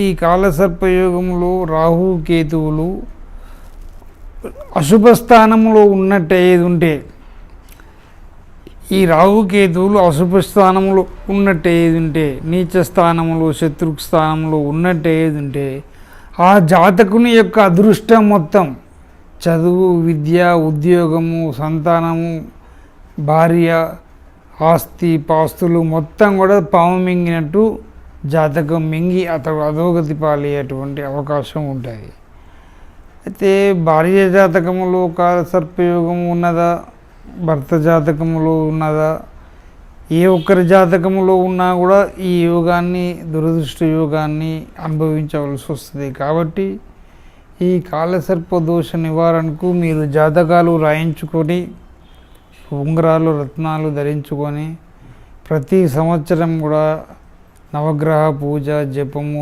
ఈ కాలసర్పయోగంలో రాహు కేతువులు అశుభ స్థానంలో ఉన్నట్టు ఏది ఉంటే, ఈ రాహుకేతువులు అశుభ స్థానంలో ఉన్నట్టు ఏది ఉంటే, నీచ స్థానంలో శత్రు స్థానంలో ఉన్నట్టు ఏది ఉంటే, ఆ జాతకుని యొక్క అదృష్టం మొత్తం చదువు, విద్య, ఉద్యోగము, సంతానము, భార్య, ఆస్తి పాస్తులు మొత్తం కూడా పాము మింగినట్టు జాతకం మింగి అతడు అధోగతి పాలయ్యేటువంటి అవకాశం ఉంటుంది. అయితే భార్య జాతకములో కాలసర్పయోగం ఉన్నదా, భర్త జాతకములో ఉన్నదా, ఏ ఒక్కరి జాతకములో ఉన్నా కూడా ఈ యోగాన్ని, దురదృష్ట యోగాన్ని అనుభవించవలసి వస్తుంది. కాబట్టి ఈ కాలసర్ప దోష నివారణకు మీరు జాతకాలు రాయించుకొని, ఉంగరాలు, రత్నాలు ధరించుకొని ప్రతి సంవత్సరం కూడా నవగ్రహ పూజ, జపము,